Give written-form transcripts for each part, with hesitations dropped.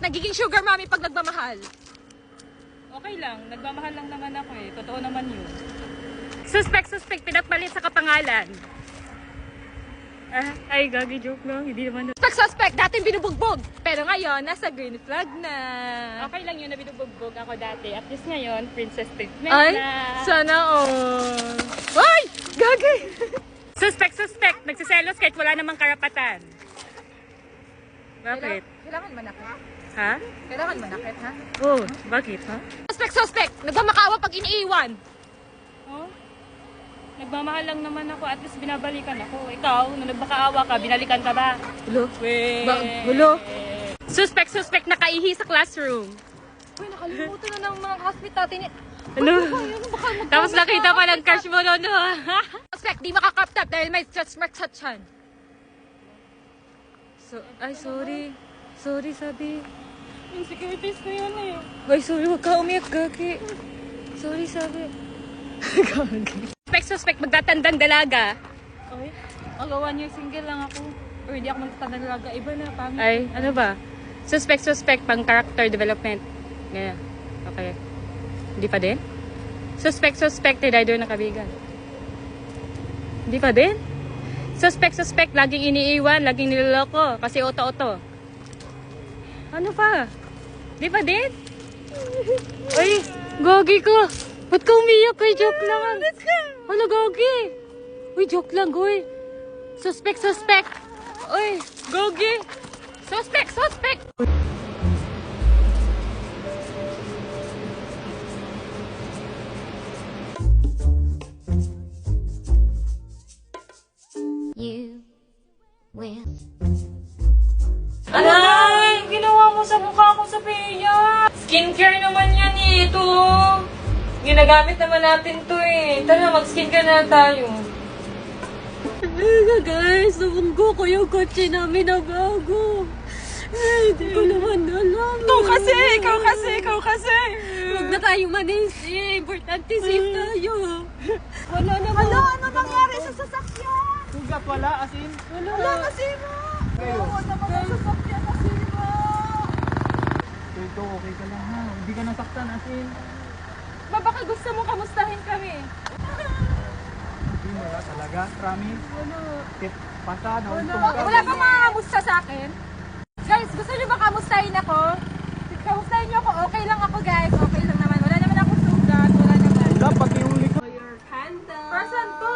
nagiging sugar mommy pag nagmamahal. Okay lang, nagmamahal lang naman ako eh. Totoo naman yun. Suspect, pinagpalit sa kapangalan. Ay, gagi, joke lang. Hindi naman. Suspect, dating binubugbog. Pero ngayon, nasa green flag na. Okay lang yun na binubugbog ako dati. At least ngayon, princess treatment Ay, na. sana all. Ay, gagi. Suspect, nagsiselos kahit wala namang karapatan. Bakit? Kailangan manakit. Ha? Kailangan manakit, ha? Oh, bakit, ha? Suspect, nagmamakaawa pag iniiwan. Oh? Nagmamahal lang naman ako. At least binabalikan ako. Ikaw, nung nagmakaawa ka, binalikan ka ba? Hulo? Weh. Hulo? Suspect, nakaihi sa classroom. Uy, nakalimutan na ng mga classmate natin. Ano? Tapos nakita pa ng crush mo noon. Suspect, di makakrop top dahil may stretch mark sa tiyan. Ay, sorry. Sorry, sabi. Insecurities ko yun eh. Ay, sorry, huwag ka umiyak, gagi. Sorry, sabi. Gagi. Suspect, magtatandang dalaga. Okay. Ako 1 year single lang ako. Or hindi ako magtatandang dalaga. Iba na, pangit. Ay, ano ba? Suspect, pang character development. Ganyan. Okay. Hindi pa din? Suspect, rider na kabigan. Hindi pa din? Suspect, laging iniiwan, laging niloloko. Kasi oto-oto. Ano pa? Di pa din? Ay, gogi ko. Ba't ka umiyak? Ay, joke lang. Ano, gogi? Uy, joke lang, goy. Suspect. Uy, gogi. Suspect. You will. Alay! Ginawa mo sa mukha ko sa Pia! Skincare naman yan eh, ito! Ginagamit naman natin to eh. Tara, mag-skincare na tayo. Guys, nabunggo ko yung kotse namin na bago. Ay, hindi ko naman alam. Ikaw kasi! Huwag na tayong manisi. Importante safe tayo. Wala naman. Ano nangyari sa sasakyan? Sugat wala, asin. Wala nasira. Kayo. Wala naman ang sasakyan nasira. Ito, okay ka lang ha. Hindi ka nasaktan, asin. Baka gusto mo kamustahin kami. Hindi mo wala talaga, promise. Tip, pasado, Wala bang makamusta sa akin? Guys, gusto niyo ba kamustahin ako? Kamustahin niyo ako. Okay lang ako, guys. Okay lang naman. Wala naman akong sugat. Wala naman. Dapat yung likod. Your candle. Person to.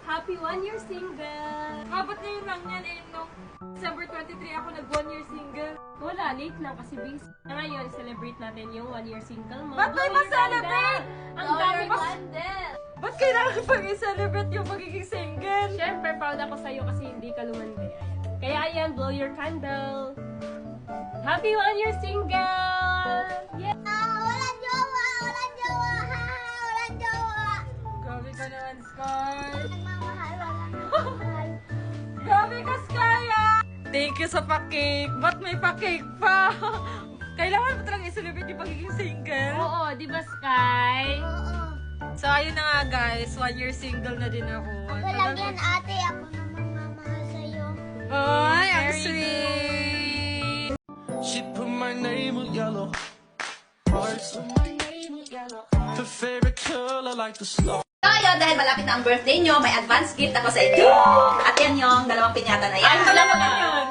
Happy 1 year single. Abot ngayon lang yan eh. Nung December 23 ako nag 1 year single. Wala, late lang kasi busy. Ngayon, celebrate natin yung 1 year single mo. Ba't kayo ma-celebrate? Ang dami pa. candle. Ba't kailangan pang i-celebrate yung pagiging single? Siyempre, proud ako sa'yo kasi hindi ka lumandi. Kaya ayan, blow your candle. Happy 1 year single! Yeah! Walang jowa. Walang jowa. Walang jowa. Grabe ka naman, Sky. Nagmamahal. Walang nagmamahal. Grabe ka, Sky, ah. Thank you sa pa-cake. Ba't may pa-cake pa? Kailangan mo talagang i-celebrate yung pagiging single. Oo, di ba, Sky? Oo. So, ayun na nga, guys. 1 year single na din ako. Walang yan, ate. Ako naman mamahal sa'yo. Ay, ang Very sweet. She put my name with yellow hearts. Her favorite color like the snow. Ngayon, dahil malapit na ang birthday nyo, may advance gift ako sa inyo. At yan yung dalawang pinyata na yan. Ay, wala naman yun.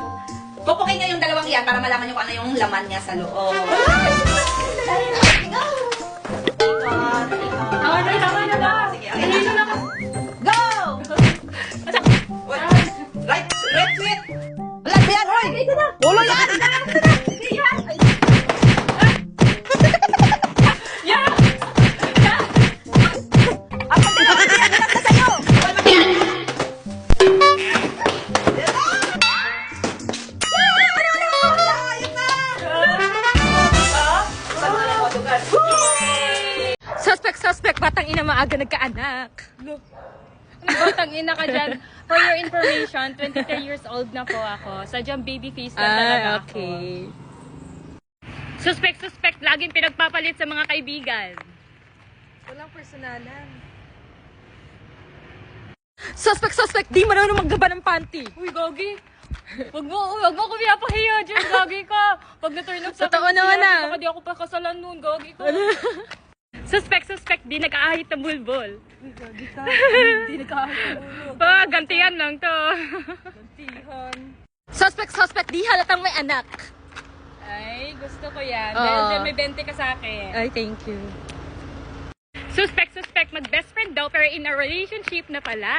Pupukin nyo yung dalawang yan para malaman nyo kung ano yung laman niya sa loob. Tama na. Sige, okay na. Go! Wait, right, sweet. Wala ba yan? Hoy! Wala yan! Suspect, batang ina maaga nagkaanak. Look. Batang ina ka dyan. For your information, 23 years old na po ako. Sadyang baby face na talaga ako. Suspect, laging pinagpapalit sa mga kaibigan. Walang personalan. Suspect, di marunong maggaba ng panty. Uy, Gogi. Wag mo ko pinapahiya dyan, gagi ka. Pag na-turn up sa Totoo naman ah. baka di ako pakasalan nun, gagi ka. Suspect, di nag-aahit ng bulbol. Hindi nagkakahit. Gantihan lang to. Suspect, di halatang may anak. Ay, gusto ko yan. Oo. Dahil dyan may 20 ka sa akin. Ay, thank you. Suspect, mag-best friend daw pero in a relationship na pala.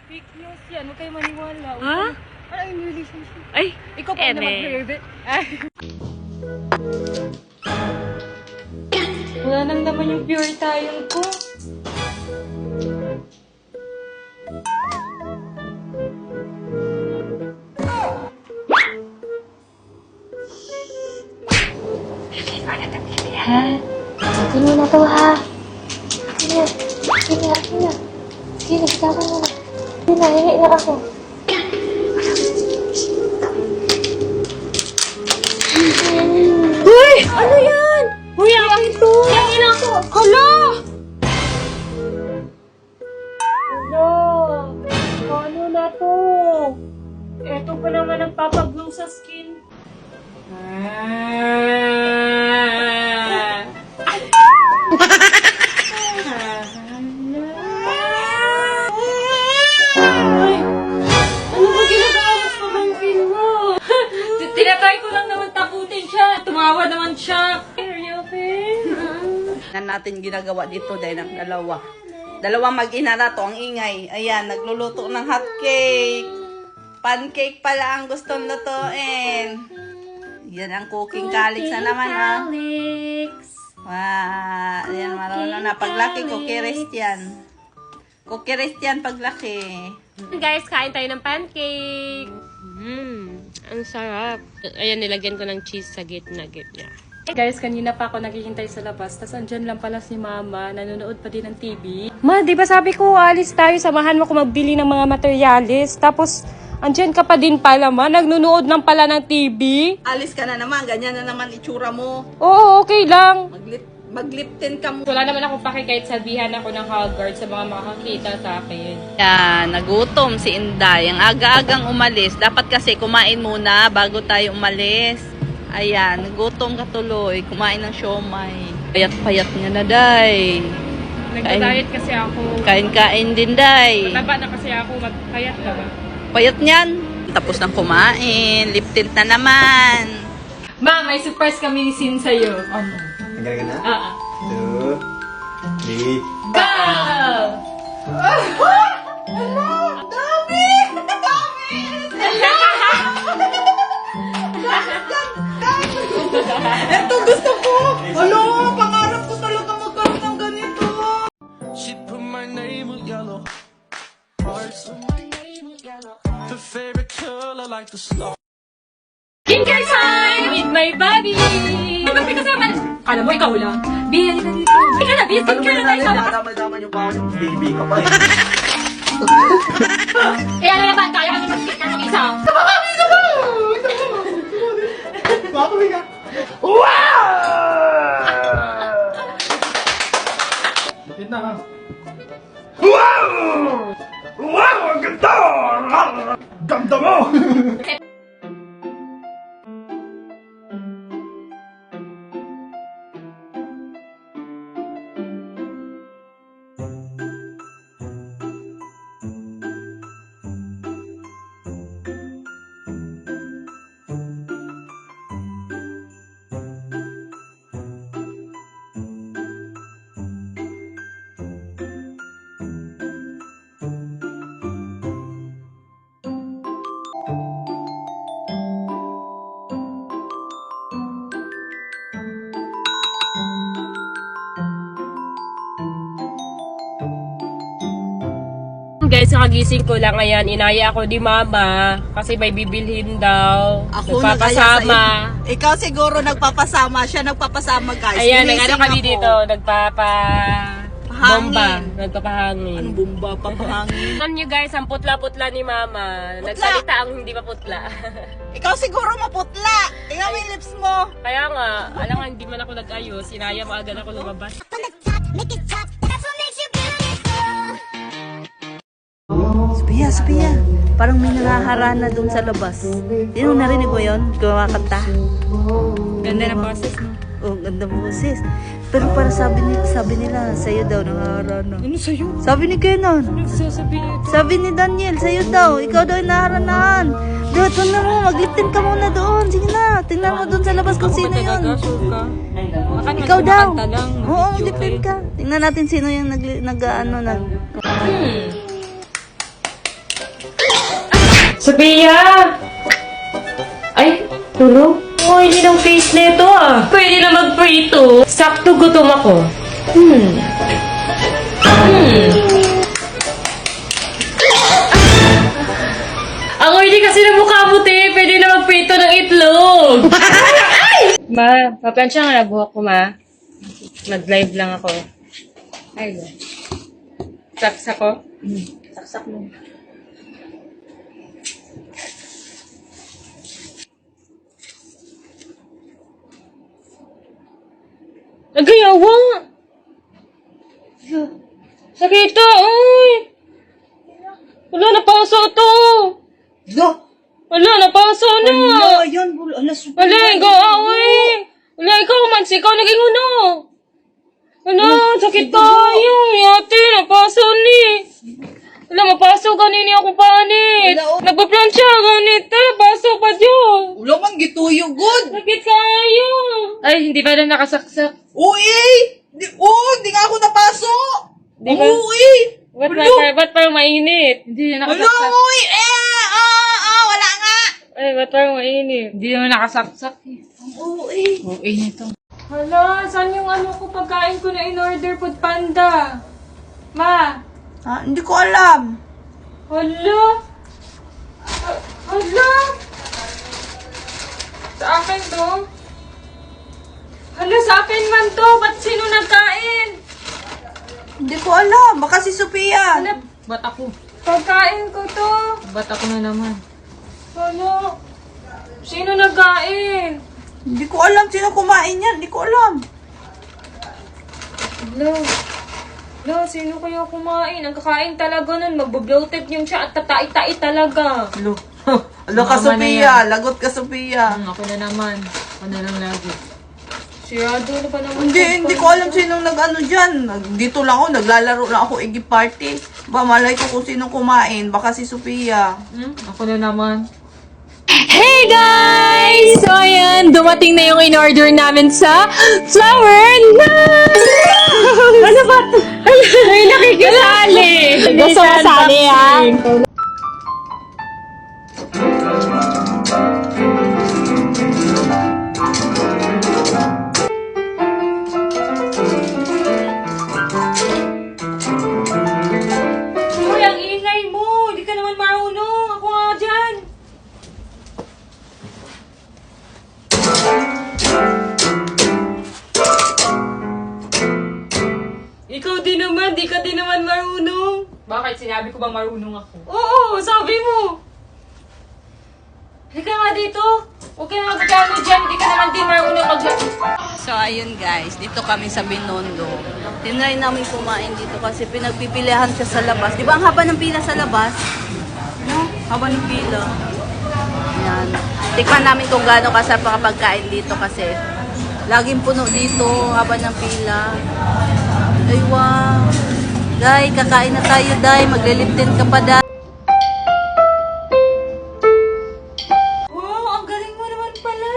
Fake news yan. Huwag kayo maniwala. Ha? Ano yung relationship? Ay, Ikaw pa na mag-herbet. Wala nang naman yung pure tayong ko. Akin mo na to, ha? Sige na. Sige na, bitawan mo na. Sige na, hingi na ako. Uy! Ano yan? Uy, akin to! Akin ako! Hala! Hala! Ano na to? Ito pa naman ang papaglow sa skin. Ay! Ano ba ginagawa mo sa pamangkin mo? Tinatry ko lang naman takutin siya. Tumawa naman siya. Are you okay? Na natin ginagawa dito dahil ng dalawa. Dalawang mag-ina na to, ang ingay. Ayan, nagluluto ng hot cake. Pancake pala ang gustong lutuin. Yan ang cooking calix na naman, ah. Wow, ayan, marunong na. Paglaki, cookie yan. Cookie yan paglaki. guys, kain tayo ng pancake. Ang sarap. Ayan, nilagyan ko ng cheese sa gitna. Guys, kanina pa ako naghihintay sa labas. Tapos andyan lang pala si Mama. Nanonood pa din ng TV. Ma, di ba sabi ko, alis tayo. Samahan mo ko magbili ng mga materialis. Tapos, andyan ka pa din pala, Ma. Nagnunood lang pala ng TV. Alis ka na naman, ganyan na naman itsura mo. Oo, okay lang. Mag-lip tint ka mo. Wala naman akong paki kahit sabihan ako ng Hogwarts sa mga makakakita sa akin. Yan, nagutom si Inday. Ang aga-agang umalis. Dapat kasi kumain muna bago tayo umalis. Ayan, nagutom ka tuloy. Kumain ng siomay. Payat-payat nga na, Day. Nagda-diet kasi ako. Kain-kain din, Day. Mataba na kasi ako. Magpayat na ba? Payat niyan. Tapos ng kumain. Lip tint na naman. Ma, may surprise kami ni Sin sa'yo. Ano? Nagaga na? 2, 3. Go! Ito gusto ko! Ano? Pangarap ko talaga magkaroon ng ganito. She put my name with yellow hearts. Her favorite color like the star. Skincare time with my buddy! Ba't may kasama? Kala mo ikaw lang. Bia, halika dito. Halika na, Bia, skincare na tayo sama. Nadamay-damay yung pa yung baby ka pa eh. Eh, ano naman, kaya kami mag-skincare ng isa. Papawi ka. Bakit na ha? Wow! Ang ganda! Ganda mo! Guys, nakagising ko lang ngayon. Inaya ako ni Mama kasi may bibilhin daw. Ako Nagpapasama. Ikaw siguro nagpapasama. Siya nagpapasama, guys. Ayan, Ginising nag-ano kami ako. dito. Bomba. Nagpapahangin. Anong bomba? Papahangin. Alam nyo guys, ang putla-putla ni Mama. Nagsalita ang hindi maputla. Ikaw siguro maputla. Tingnan mo yung lips mo. Kaya nga, alam nga, hindi man ako nag-ayos. Sinaya mo agad ako lumabas. Sophia, Sophia. Parang may nangaharana doon sa labas. Yun, narinig mo yun? Kumakanta. Ganda ng process, no? Oh, ganda boses. Pero para sabi nila, sa'yo daw nangaharana. Ano sa'yo? Sabi ni Kenan. Nagsasabihin ito. Sabi ni Daniel, sa'yo daw. Ikaw daw yung naharanahan. Doon, tingnan mo. Magliptin ka muna doon. Sige na. Tingnan mo doon sa labas kung sino yun. Sure ka? Ikaw daw. Kumakanta lang. Oo, Video liptin okay. ka. Tingnan natin sino yung Sophia! Ay, tulog? Oh, hindi ng face nito ah. Pwede na mag-prito. Sakto gutom ako. Ang oily kasi ng mukha mo, te. Pwede na mag-prito ng itlog. Ma, papansya nga na buhok ko, ma. Mag-live lang ako. Ay, saksak ko? Saksak mo. Nagayawa! Sakita, uy! Wala, napaso to! Lo! Wala, napaso na! Wala, yan. Wala, super. Wala, ikaw, uy! Wala, ikaw, ikaw naging uno! Wala, sakit tayo! Ate, napaso ni! Wala, mapaso kanini ako panit! Nagpa-plancha, ganito, napaso pa dyan! Wala man gituyo, good. Sakit kayo! Ay, hindi pa na nakasaksak. Uy! Di nga ako napaso! Di ba? Uy! Ba't parang mainit? Hindi na Wala, nakasaksak. uy! Wala nga! Ay, ba't parang mainit? Hindi naman nakasaksak. Uy! Okay nito. Hala, saan yung ano ko pagkain ko na in-order Food Panda? Ma, Hindi ko alam. hala? Hala? Sa akin to? Hala, sa akin man to. Ba't sino nagkain? Hindi ko alam. Baka si Sophia. Hala, Ba't ako? pagkain ko to. Ba't ako na naman? Hala, sino nagkain? Hindi ko alam sino kumain yan. Hindi ko alam. Hala, sino kaya kumain? Ang kakain talaga nun, magbo-bloated yung siya at tatai-tai talaga. Lo. Lo ka, Mama na Sophia. Lagot ka, Sophia. Ako na naman. Ako na lang lagi. Sirado na pa naman. Hindi ko alam sinong nag-ano dyan. Dito lang ako, naglalaro lang ako Iggy Party. Malay ko kung sinong kumain. Baka si Sophia. Ako na naman. Hey guys! So ayan, dumating na yung in-order namin sa Flower Night! Ano ba ito? Ay, nakikisali! Gusto mo sali ha? Uy, ang ingay mo! Hindi ka naman marunong! Ako nga dyan! Ikaw din naman, di ka din naman marunong. Bakit? Sinabi ko ba marunong ako? Oo, sabi mo. Halika nga dito. Huwag ka na magkano dyan, di ka naman din marunong So, ayun guys. Dito kami sa Binondo. Tinry namin kumain dito kasi pinagpipilihan siya sa labas. Di ba ang haba ng pila sa labas? No? Haba ng pila. Yan. Tikman namin kung gaano kasarap ang pagkain dito kasi laging puno dito, haba ng pila. Ay, wow. Day, kakain na tayo, Day. Magliliptin ka pa, Day. Wow, ang galing mo naman pala.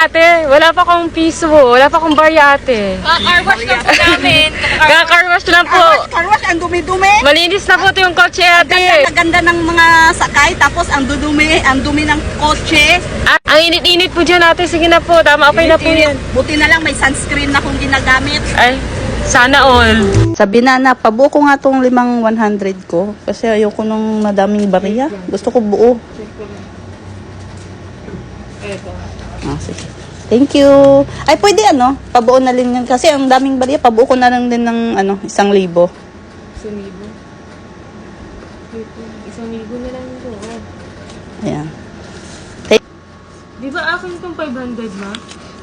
Ate, wala pa akong piso. Wala pa akong barya, ate. Car-wash lang po namin. Kakarwash lang po. Karwas, ang dumi-dumi. Malinis na po ito yung kotse, ate. Ang ganda ng mga sakay, tapos ang dumi ng kotse. Ang init-init po dyan, ate. Sige na po. Tama, okay na po yan. Buti na lang may sunscreen na akong ginagamit. Ay, sana all. Sabi na, pabuo ko nga tong 5,100 ko. Kasi ayoko nung madaming bariya. Gusto ko buo. Sige. Thank you. Ay, pwede pabuo na rin yan. Kasi ang daming bariya, pabuo ko na lang din ng 1,000. 1,000? 1,000 na lang ito. Ayan. Di ba akin itong 500, ma?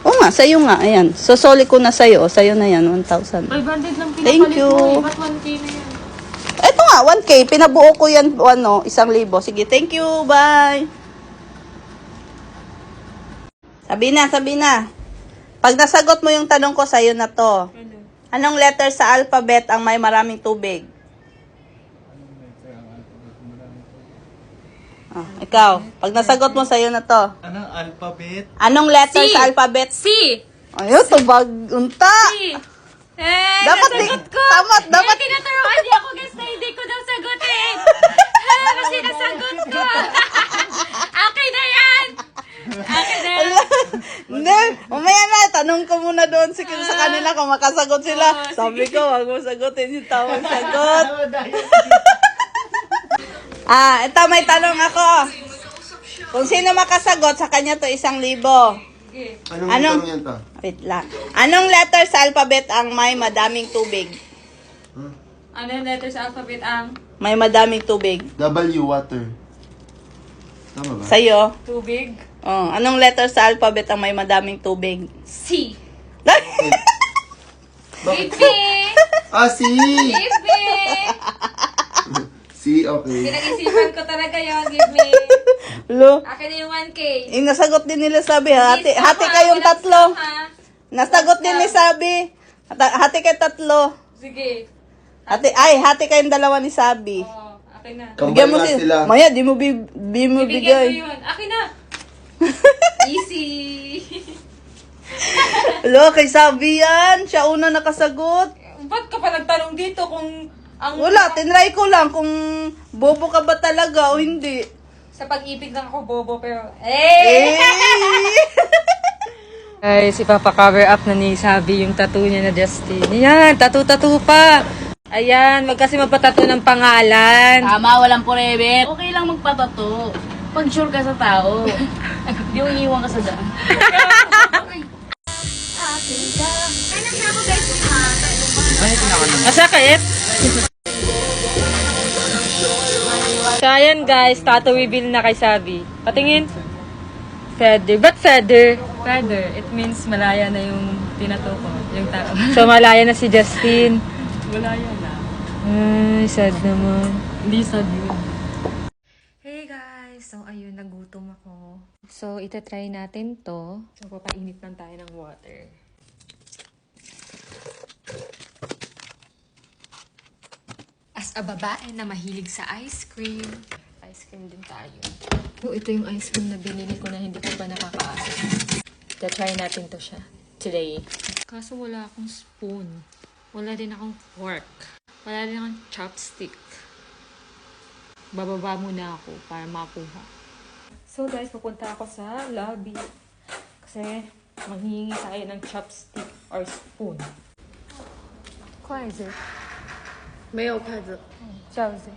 Oo nga, sa'yo nga. Ayan. Sosoli ko na sa'yo. O, sa'yo na yan. 1,000. 500 lang pinakalit Thank you. mo. Ba't 1K na yan? Ito nga, 1K. Pinabuo ko yan, 1,000. Sige, thank you. Bye. Sabi na. Pag nasagot mo yung tanong ko, sa'yo na to. Anong letter sa alphabet ang may maraming tubig? Ikaw. Pag nasagot mo, sa'yo na to. Anong alphabet? Anong letter C. sa alphabet? C! Ayun, tubag. Unta. C! Dapat nasagot ko! Dapat. Kaya tinuturuan niya ako guys na hindi ko daw sagutin! Kasi nasagot ko! Akin na yan! Akin na yan! Hindi, mamaya na, tanong ko muna doon sa kanila kung makasagot sila. Sabi ko, wag mo sagutin yung tamang sagot. Ito may tanong ako. Kung sino makasagot, sa kanya to 1,000. Anong yan to? Wait lang. Anong letter sa alphabet ang may madaming tubig? Ano yung letter sa alphabet ang May madaming tubig. W, water. Tama ba? Sa'yo? tubig? Oh, anong letter sa alphabet ang may madaming tubig? C! Bakit? Give me! C! Give me! C, okay. Pinag-isipan ko talaga yun. Give me! Lo, Akin na yung 1K. nasagot din nila sabi, hati Please, kayong walang tatlo. stop, ha? Nasagot din ni Sabi. Hati kayo tatlo. Sige. Hati kayong dalawa ni Sabi. Oh, akin na. Bigyan Kambal mo na si sila. Maya, di mo Bibigyan ko bigay. yun. Akin na. Easy. Lo, kay Sabi yan. Siya una nakasagot. Ba't ka pa nagtanong dito kung ang Wala, tinry ko lang kung bobo ka ba talaga o hindi. sa pag-ibig lang ako bobo pero eh! Guys, ipapa-cover up na ni Sabi yung tattoo niya na Justin. Yan, tattoo pa. Ayan, wag kasi magpatato ng pangalan. Tama, walang forever. Okay lang magpatato. Pag sure ka sa tao. Di mo iiwan ka sa daan. Masakit? So, ayan guys, tattoo reveal na kay Sabi. Patingin. Feather. Ba't feather? Feather. It means malaya na yung tinato ko. Yung tao. So, malaya na si Justin. Malaya na. Ay, sad naman. Hindi sad yun. Hey guys! So, ayun, nagutom ako. So, itatry natin to. So, papainit lang tayo ng water. As a babae na mahilig sa ice cream din tayo. So, ito yung ice cream na binili ko na hindi ko pa nakakaasa. Try natin to siya today. Kaso wala akong spoon. Wala din akong fork. Wala din akong chopstick. Bababa muna ako para makuha. So guys, pupunta ako sa lobby. Kasi manghihingi tayo ng chopstick or spoon. Kwaze. 没有筷子。 Chopstick.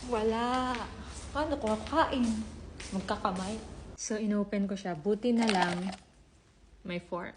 Wala. Paano ko kakain? Magkakamay. So, inopen ko siya. Buti na lang may fork.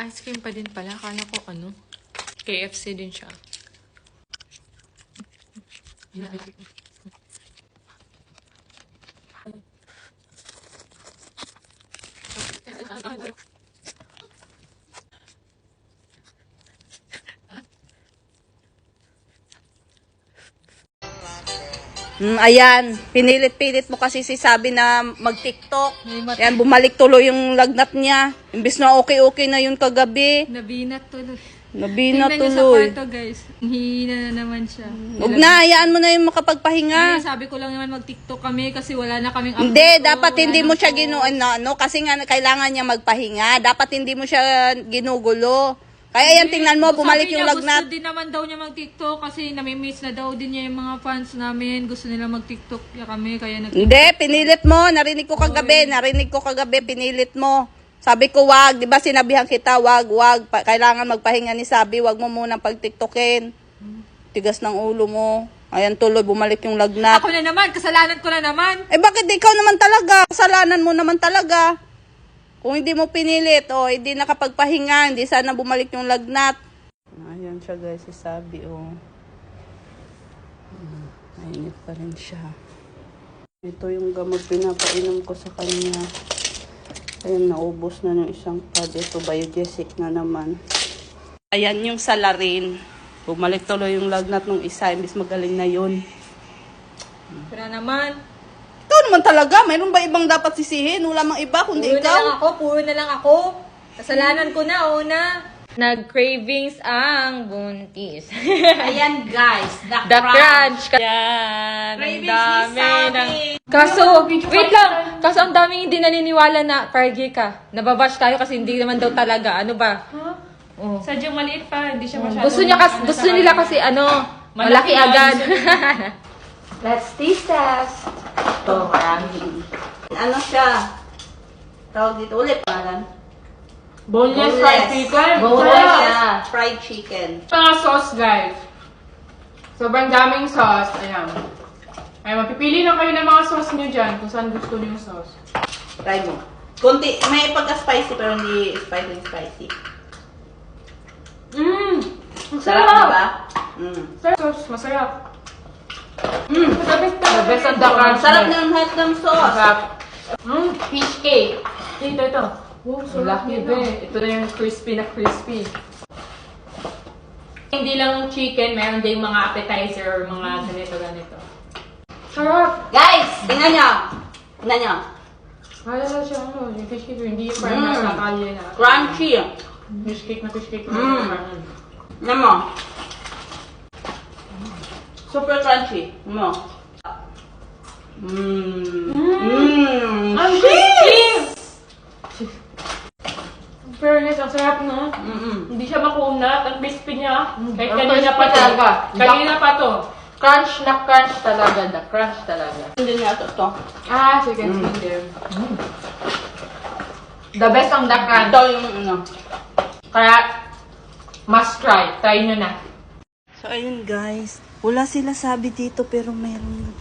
Ice cream pa din pala. Akala ko ano, KFC din siya. Ayan, pinilit-pilit mo kasi si Sabi na mag-TikTok. Ayan, bumalik tuloy yung lagnat niya. Imbis na okay na yun kagabi. Nabinat tuloy. Nabina Tingnan niyo sa tuloy. kwarto guys. Hihina na naman siya. Huwag na, hayaan mo na yung makapagpahinga. Sabi ko lang naman mag-TikTok kami kasi wala na kaming Hindi, dapat hindi mo siya kasi nga kailangan niya magpahinga. Dapat hindi mo siya ginugulo. Kaya yan, tingnan mo, bumalik Sabi yung niya, lagnat. Gusto din naman daw niya mag-TikTok kasi namimiss na daw din niya yung mga fans namin. Gusto nila mag-TikTok kami, kaya Hindi, pinilit mo. Narinig ko kagabi, pinilit mo. Sabi ko, wag. Di ba sinabihan kita, wag. Kailangan magpahinga ni Sabi, wag mo munang pag-TikTokin. Tigas ng ulo mo. Ayan, tuloy, bumalik yung lagnat. Ako na naman, kasalanan ko na naman. Eh, bakit ikaw naman talaga? Kasalanan mo naman talaga. Kung hindi mo pinilit, hindi nakapagpahinga, hindi sana bumalik yung lagnat. Ayan siya guys, si Sabi, Mainit pa rin siya. Ito yung gamot pinapainom ko sa kanya. Ayan, naubos na yung isang pad. Ito, Biogesic na naman. Ayan yung salarin. Bumalik tuloy yung lagnat ng isa, imbis magaling na yun. Kaya naman. Ikaw naman talaga, mayroon ba ibang dapat sisihin? Wala mang iba, kundi ikaw. Puro na lang ako. Kasalanan ko na, una. Nag-cravings ang buntis. Ayan guys, The crunch. Yan. Ang dami. Kaso, wait lang. Kaso ang daming hindi naniniwala na pargi ka. Nababash tayo kasi hindi naman daw talaga. Ano ba? Oh. Sadyang maliit pa, hindi siya masyado. Gusto nila kasi malaki agad. Let's taste test. Ito, marami. Ano siya? Tawag dito ulit. Pangalan? Boneless fried chicken. Boneless fried chicken. Mga sauce, guys. Sobrang daming sauce. Ayan. Ay, mapipili lang kayo ng mga sauce nyo dyan kung saan gusto nyo yung sauce. Try mo. Kunti, may pagka-spicy pero hindi spicy. Sarap, diba? Sauce, masarap. The best ang the crunch. Sarap ng head ng sauce. Fish cake. Ito. Oh, so lucky ba. Ito na yung crispy na crispy. Hindi lang chicken, meron din mga appetizer or mga ganito. Sarap. Guys, tingnan nyo. Wala na siya, yung fish cake, hindi yung parang nasa kalye na. Crunchy. Fish cake. Tingnan mo. Super crunchy. Mo. Ang crispy! Fairness, ang sarap, no? Hindi siya makunat, ang crispy niya. Kahit kanina pa to. Kanina pa to. Crunch na crunch talaga. The crunch talaga. Hindi niya ito. Ah, chicken skin. The best ang the crunch. Ito yung ano. Kaya, must try. Try nyo na. So, ayun guys. Wala sila Sabi dito pero meron.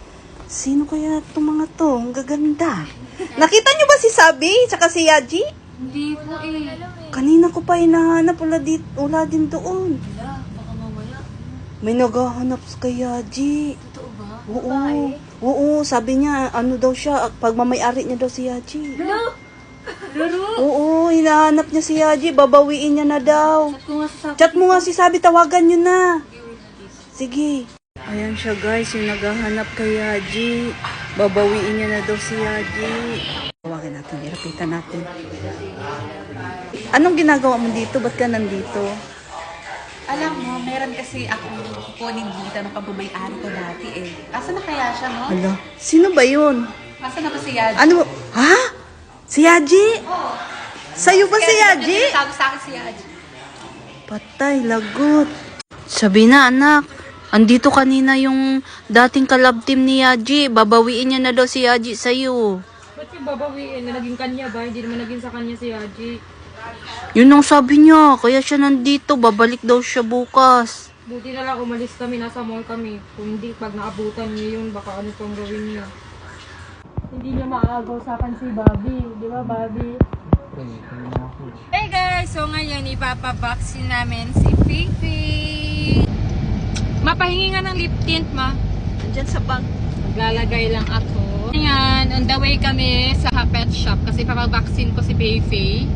Sino kaya itong mga to? Ang gaganda. Nakita nyo ba si Sabi? Tsaka si Yaji? Hindi po eh. Kanina ko pa hinahanap. Wala din doon. Baka mamaya. May naghahanap kay Yaji. Totoo ba? Oo, sabi niya, ano daw siya, pagmamayari niya daw si Yaji. Oo, hinahanap niya si Yaji, babawiin niya na daw. Chat mo nga si Sabi, tawagan niyo na. Sige. Ayan siya guys, yung naghahanap kay Yaji. Babawiin niya na daw si Yaji. Tawagan natin, irapitan natin. Anong ginagawa mo dito? Ba't ka nandito? Alam mo, meron kasi ako kukunin dito ng pagmamayari ko dati eh. Asa na kaya siya, no? Hala, sino ba yun? Asa na ba si Yaji? Ano? Ha? Si Yaji? Sa'yo ba si Yaji? Sabi sa akin si Yaji. Patay, lagot. Sabi na, anak. Andito kanina yung dating kalab team ni Yaji. Babawiin niya na daw si Yaji sa'yo. Ba't yung babawiin? Naging kanya ba? Hindi naman naging sa kanya si Haji. Yun ang sabi niya. Kaya siya nandito. Babalik daw siya bukas. Buti na lang umalis kami, nasa mall kami. Kung hindi, pag naabutan niya yun, baka ano pang gawin niya. Hindi niya maaagaw sa akin si Bobby. Di ba, Bobby? Hey guys! So ngayon, ipapabaksin namin si Fifi. Mapahingi nga ng lip tint, ma. Andyan sa bag. Maglalagay lang ako. Ngayon, on the way kami sa pet shop kasi papabaksin ko si Fifi.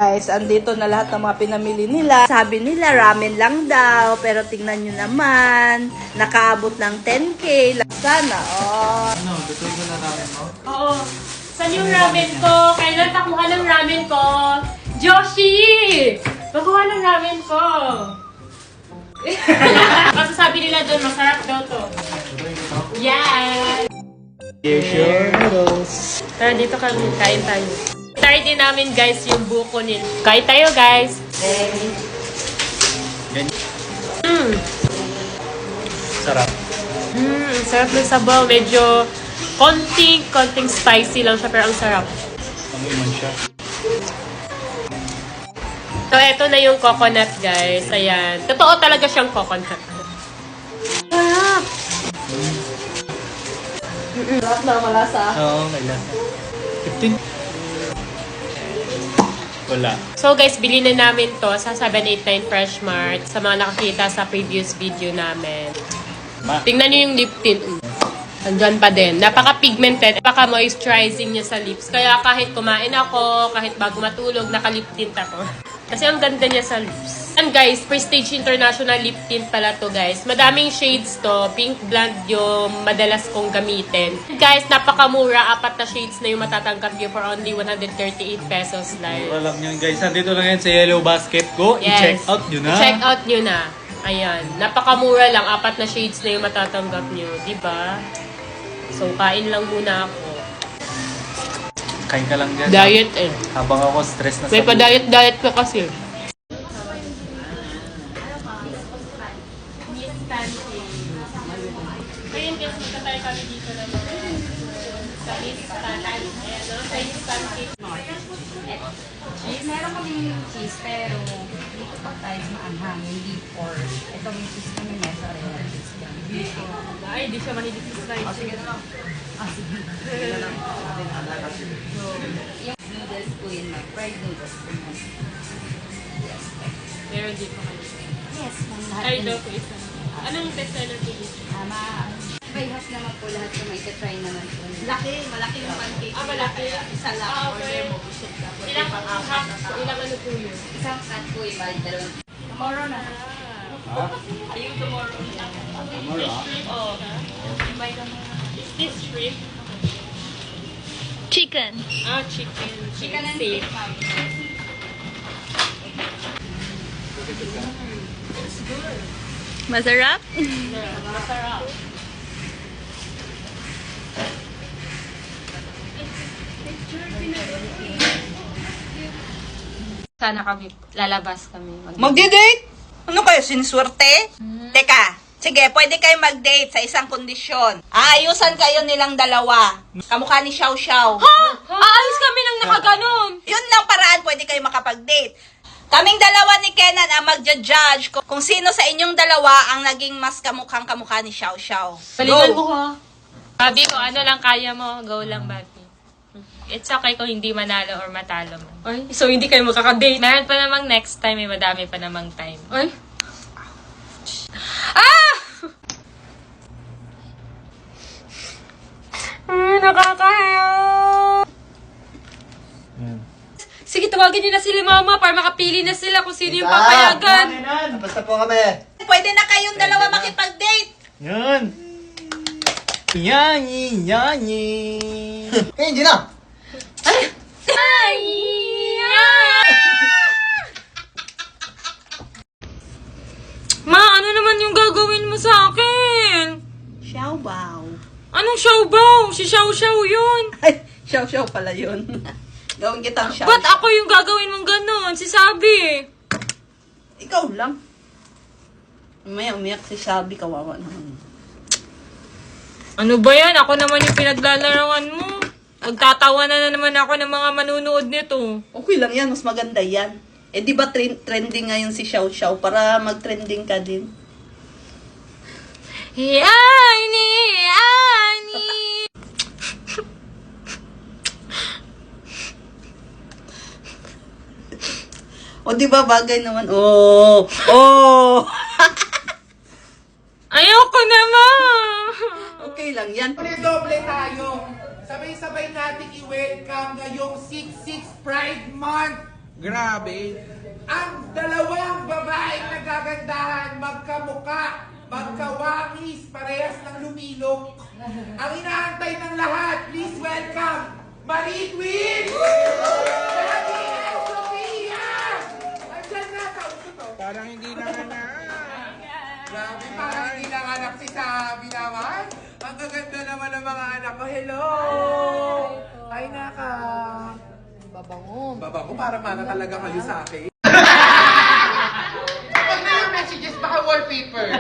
Guys, andito na lahat ng mga pinamili nila. Sabi nila, ramen lang daw. Pero tingnan nyo naman, nakaabot ng 10K. Sana, Ano, gusto ko na ramen mo? Oo. Saan yung ramen ko? Kailan nakuha ng ramen ko? Joshi! Nakuha ng ramen ko! Kasi sabi nila doon, masarap daw to. Yeah! Share noodles. Tara, dito kami. Kain tayo. Try din namin guys yung buko nila. Kain tayo guys. Sarap. Ang sarap ng sabaw. Medyo konting spicy lang siya pero ang sarap. Ang iman siya. So, eto na yung coconut, guys. Ayan. Totoo talaga siyang coconut. Sarap! Lahat na malasa. Oo, may lasa. 15? Wala. So, guys, bili na namin to sa 789 Fresh Mart sa mga nakakita sa previous video namin. Tingnan nyo yung lip tint. Andyan pa din. Napaka-pigmented, napaka-moisturizing niya sa lips. Kaya kahit kumain ako, kahit bago matulog, naka-lip tint ako. Kasi ang ganda niya sa lips. And guys, Prestige International Lip Tint pala to guys. Madaming shades to. Pink Blonde yung madalas kong gamitin. Guys, napakamura. 4 na shades na yung matatanggap nyo for only 138 pesos lang. Mura lang yun guys. Nandito lang yan sa Yellow Basket. Go, i-check out nyo na. I-check out nyo na. Ayan. Napakamura lang. 4 na shades na yung matatanggap nyo. Diba? So, kain lang muna ako. Kain ka lang dyan. Diet eh. Habang ako stress na May pa-diet ka kasi. Ngayon guys, magkatay kami dito na mga sa Miss Pancake. Ayan, no? Chinese pancake. Meron kaming cheese, pero dito pa tayo sa maanghang, hindi pork. Ito may cheese kami nesa rin. Ay, di siya mahilig sa slice. Sige na lang. Sige. Yung noodles po yun, fried noodles po yun. Meron dito kayo. Yes, lahat. Ay, daw po isa. Anong bestseller po dito? Bayhas naman po lahat yung may try naman po. Malaki yung pancake. Malaki. Isa lang. Ah, okay. Ilang half? Ilang ano po yun? Isang cut po yung bali, dalawang. Tomorrow na. Ayun tomorrow. Tomorrow? Oh. Is this shrimp? Chicken. Ah, chicken. Chicken and steak. steak, ma'am. Masarap? Masarap. Sana kami, lalabas kami. Magdi-date? Ano kayo, siniswerte? Teka, sige, pwede kayo mag-date sa isang kondisyon. Aayusan kayo nilang dalawa. Kamukha ni Xiao Xiao. Aalis kami ng nakaganon! Yun lang paraan pwede kayo makapag-date. Kaming dalawa ni Kenan ang magja-judge kung sino sa inyong dalawa ang naging mas kamukhang-kamukha ni Xiao Xiao. Galingan mo ha. Sabi ko, ano lang kaya mo, go lang, Bati. It's okay kung hindi manalo or matalo man. Ay, so hindi kayo makaka-date? Meron pa namang next time, may madami pa namang time. Ay! Ah! Nakakahiya! Sige, tawagin niyo na sila mama para makapili na sila kung sino yung papayagan. Basta po kami. Pwede na kayong dalawa makipag-date. Yan. Yanyi, yanyi. Eh, hindi na. Ma, ano naman yung gagawin mo sa akin? Xiao Bao. Anong xiaobaw? Si Xiao Xiao yun. Ay, Xiao Xiao pala yun. Gawin kitang Xiao Ba't Xiao. ako yung gagawin mong ganon? Si Sabi. Ikaw lang. Umaya, umiyak si Sabi, kawawa naman. Ano ba yan? Ako naman yung pinaglalaroan mo. Magtatawa na naman ako ng mga manunood nito. Okay lang yan, mas maganda yan. Eh di ba trending ngayon si Xiao Xiao para mag-trending ka din? Yani. O di ba bagay naman? Oh! Oh! Ayoko naman. Okay lang yan. Doble tayo. Sabay-sabay natin i-welcome ngayong 6-6 Pride Month. Grabe. Ang dalawang babaeng nagagandahan, magkamuka, magkawangis, parehas ng lumilok. Ang inaantay ng lahat, please welcome, Marie Twin! Daddy and Sophia! Andyan na, kausap to. Parang hindi nanganak. Grabe, parang hindi nanganak si Sabi naman. Ang gaganda naman ng mga anak ko. Hello! Ay, naka. Babango. Babango para mana talaga kayo sa akin. Pag na yung messages, baka wallpaper.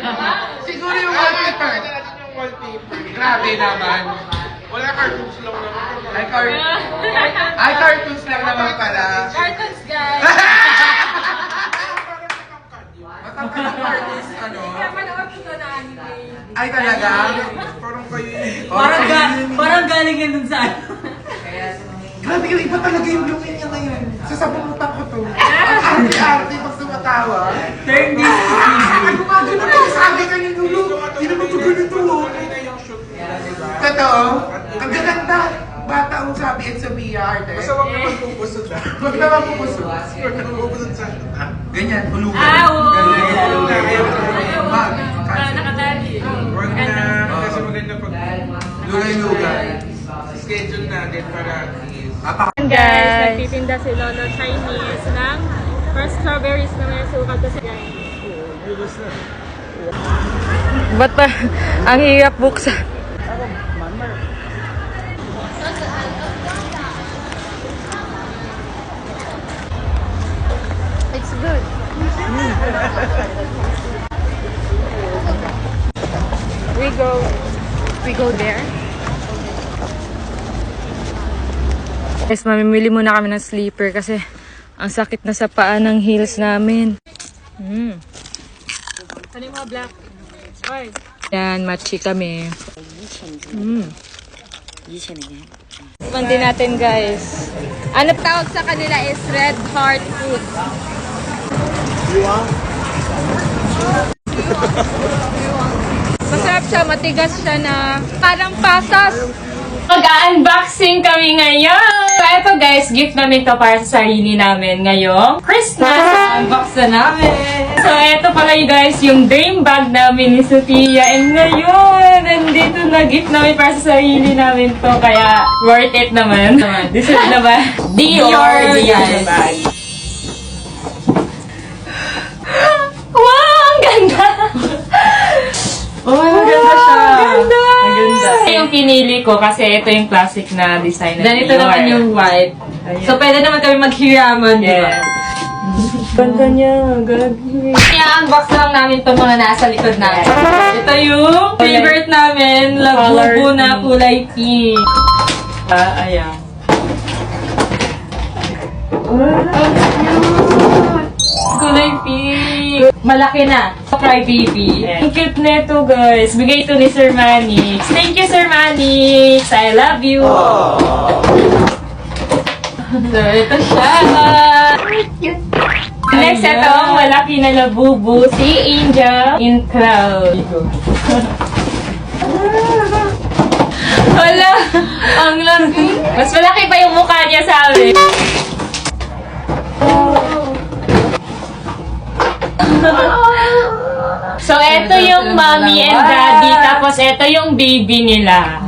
Siguro yung wallpaper. Yung wallpaper. Grabe naman. Wala cartoons lang naman. Ay, cartoons lang naman pala. Cartoons, guys. Matangkad ang cartoons, ano? Kaya manood ko doon na anime. Ay, talaga? Parang kayo Parang galing yan dun sa ano. Grabe yung iba talaga yung lungin niya ngayon. Sasabunutan ko to. Ang arte-arte pag sumatawa. Turn this to Ano nga ganun na sabi ka ni Lulu? Hindi naman ito ganito. Totoo? Ang gaganda. Bata ang sabi at sabi arte. Basta wag naman pupusod na. Wag naman pupusod. Wag naman pupusod sa... Ganyan, hulugan. Nakatali. Wag na. Kasi maganda pag... Lugay-lugay. Schedule natin para Guys, nagtitinda si Lolo Chinese ng first strawberries na may sukat kasi guys. Ba't pa ang hirap buksan? It's good. We go there. Guys, mamimili muna kami ng sleeper kasi ang sakit na sa paa ng heels namin. Ano yung mga black? Oy. Yan, matchy kami. Tikman din natin, guys. Ano tawag sa kanila is red heart fruit. Masarap siya, matigas siya na parang pasas. Mag-unboxing kami ngayon! So, eto guys, gift namin to para sa sarili namin ngayong Christmas! Unbox na namin! So, eto pala yung guys, yung dream bag namin ni Sophia. And ngayon, nandito na gift namin para sa sarili namin to. Kaya, worth it naman. This is naman. Dior bag. Wow! Ang ganda! Oh, maganda siya. Maganda. Ito yung pinili ko kasi ito yung classic na design. Then ito naman yung white. So, pwede naman kami maghiraman, di ba? Ganda niya. Gagi. I-unbox lang namin itong mga nasa likod natin. Ito yung favorite namin. Labubo na kulay pink. Ayan. Kulay pink. Malaki na. Cry baby. Ang cute nito, guys. Bigay ito ni Sir Manix. Thank you, Sir Manix. I love you. So, ito siya. Next, ito, malaki na labubu. Si Angel in Cloud. Wala. Ang laki. Mas malaki pa yung mukha niya sa amin. So, ito yung mommy and daddy. Tapos, ito yung baby nila.